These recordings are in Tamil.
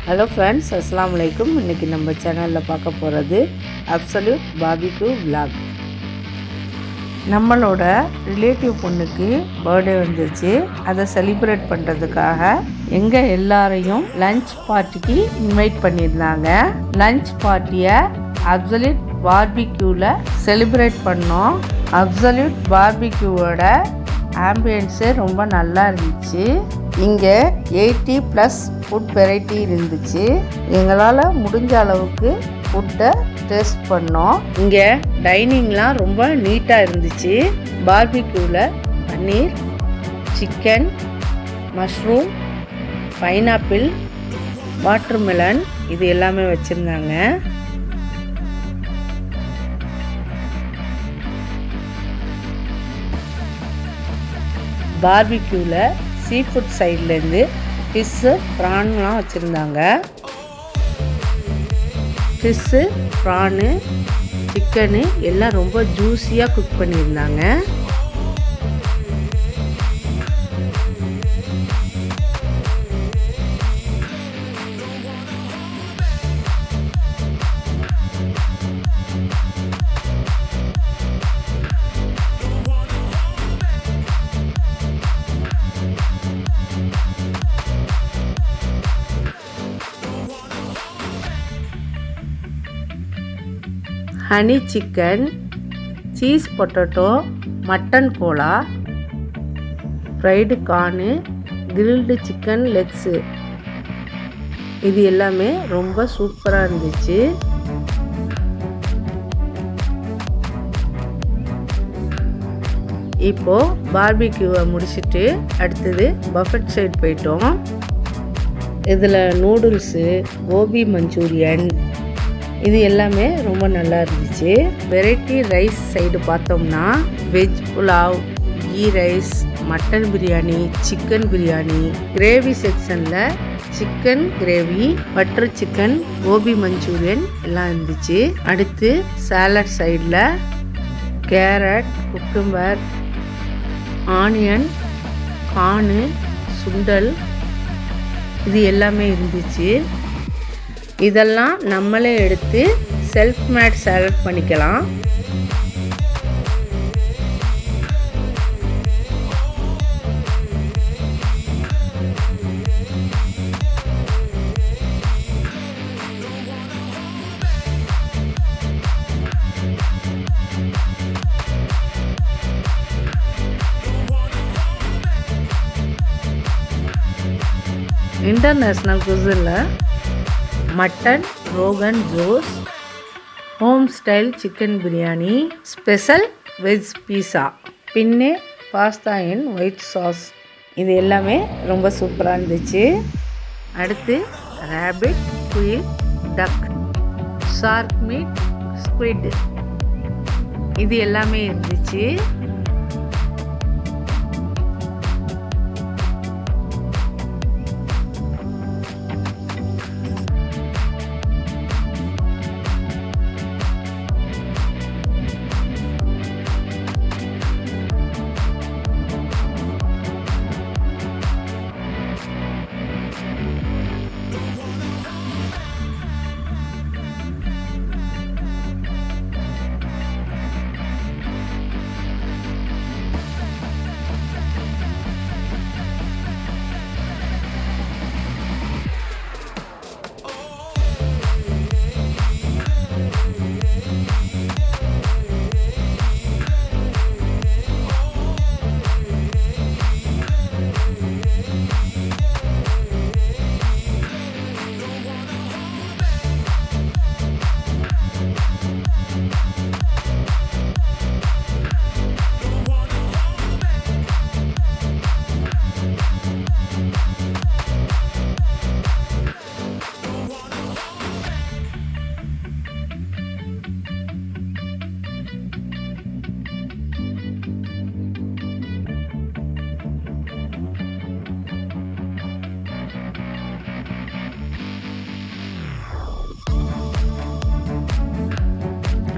ஹலோ ஃப்ரெண்ட்ஸ், அஸ்ஸலாமு அலைக்கும். இன்றைக்கி நம்ம சேனலில் பார்க்க போகிறது அப்சல்யூட் பார்பிக்யூ விலாக். நம்மளோட ரிலேட்டிவ் பொண்ணுக்கு பர்த்டே வந்துச்சு. அதை செலிப்ரேட் பண்ணுறதுக்காக எங்கள் எல்லாரையும் லன்ச் பார்ட்டிக்கு இன்வைட் பண்ணியிருந்தாங்க. லன்ச் பார்ட்டியை அப்சல்யூட் பார்பிக்யூவில் செலிப்ரேட் பண்ணோம். அப்சல்யூட் பார்பிக்யூவோட ஆம்பியன்ஸு ரொம்ப நல்லா இருந்துச்சு. இங்கே 80+ ஃபுட் வெரைட்டி இருந்துச்சு. எங்களால் முடிஞ்ச அளவுக்கு ஃபுட்டை டேஸ்ட் பண்ணோம். இங்கே டைனிங்லாம் ரொம்ப நீட்டாக இருந்துச்சு. பார்பிக்யூவில் பன்னீர், சிக்கன், மஷ்ரூம், பைனாப்பிள், வாட்டர்மெலன் இது எல்லாமே வச்சுருந்தாங்க. பார்பிக்யூவில் சீ ஃபுட் சைட்லேருந்து ஃபிஷ்ஷு, ப்ரான்லாம் வச்சுருந்தாங்க. ஃபிஷ்ஷு, ப்ரானு, சிக்கனு எல்லாம் ரொம்ப ஜூஸியாக குக் பண்ணியிருந்தாங்க. Honey chicken, cheese potato, mutton கோலா, fried corn, grilled chicken legs இது எல்லாமே ரொம்ப சூப்பராக இருந்துச்சு. இப்போது பார்பிக்யூவை முடிச்சுட்டு அடுத்தது பஃபெட் சைடு போயிட்டோம். இதில் நூடுல்ஸு, கோபி மஞ்சூரியன் இது எல்லாமே ரொம்ப நல்லா இருந்துச்சு. வெரைட்டி ரைஸ் சைடு பார்த்தோம்னா veg pulao, ghee rice, mutton biryani, chicken biryani, gravy செக்ஷனில் chicken gravy, butter chicken, gobi manchurian எல்லாம் இருந்துச்சு. அடுத்து சாலட் சைடில் கேரட், குக்கும்பர், ஆனியன், கார்னு, சுண்டல் இது எல்லாமே இருந்துச்சு. இதெல்லாம் நம்மளே எடுத்து செல்ஃப் மேட் சாலட் பண்ணிக்கலாம். இன்டர்நேஷ்னல் குசினில் mutton rogan josh, home style chicken biryani, special veg pizza, penne pasta in white sauce இது எல்லாமே ரொம்ப சூப்பராக இருந்துச்சு. அடுத்து ரேபிட், குயில், டக், ஷார்க் மீட், ஸ்குவிட் இது எல்லாமே இருந்துச்சு.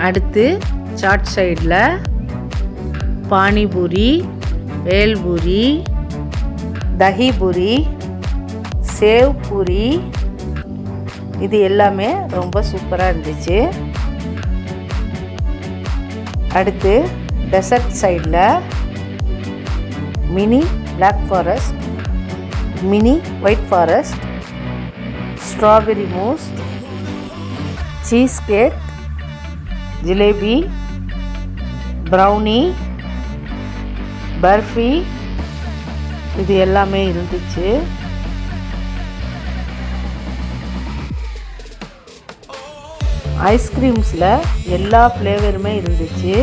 அடுத்து சாட் சைடில் பானிபூரி, भेलपूरी, दही पूरी, सेव पूरी, இது எல்லாமே ரொம்ப சூப்பராக இருந்துச்சு. அடுத்து டெசர்ட் சைடில் mini black forest, mini white forest, strawberry mousse, cheese cake, jalebi, brownie, barfi இது எல்லாமே இருந்துச்சு. ஐஸ்கிரீம்ஸில் எல்லா ஃப்ளேவருமே இருந்துச்சு.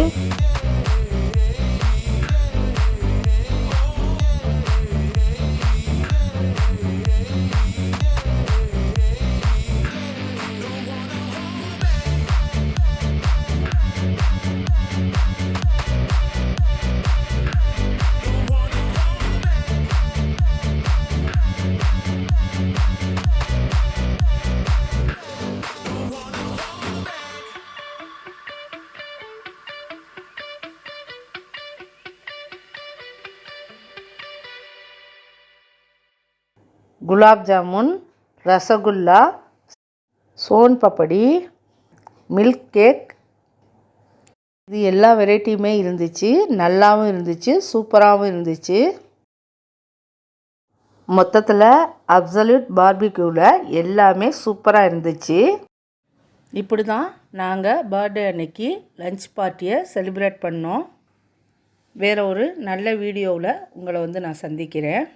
குலாப் ஜாமுன், ரசகுல்லா, சோன் பப்படி, மில்க் கேக் இது எல்லா வெரைட்டியுமே இருந்துச்சு. நல்லாவும் இருந்துச்சு, சூப்பராகவும் இருந்துச்சு. மொத்தத்தில் அப்சல்யூட் பார்பிக்யூவில் எல்லாமே சூப்பராக இருந்துச்சு. இப்படி தான் நாங்கள் பர்த்டே அன்னைக்கு லன்ச் பார்ட்டியை செலிப்ரேட் பண்ணோம். வேறு ஒரு நல்ல வீடியோவில் உங்களை நான் சந்திக்கிறேன்.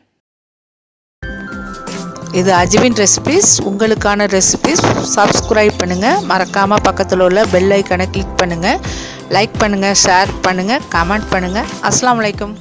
இது அஜ்வின் ரெசிபீஸ். உங்களுக்கான ரெசிபீஸ். சப்ஸ்கிரைப் பண்ணுங்கள், மறக்காமல் பக்கத்தில் உள்ள பெல் ஐக்கானை கிளிக் பண்ணுங்கள், லைக் பண்ணுங்கள், ஷேர் பண்ணுங்கள், கமெண்ட் பண்ணுங்கள். அஸ்ஸலாமு அலைக்கும்.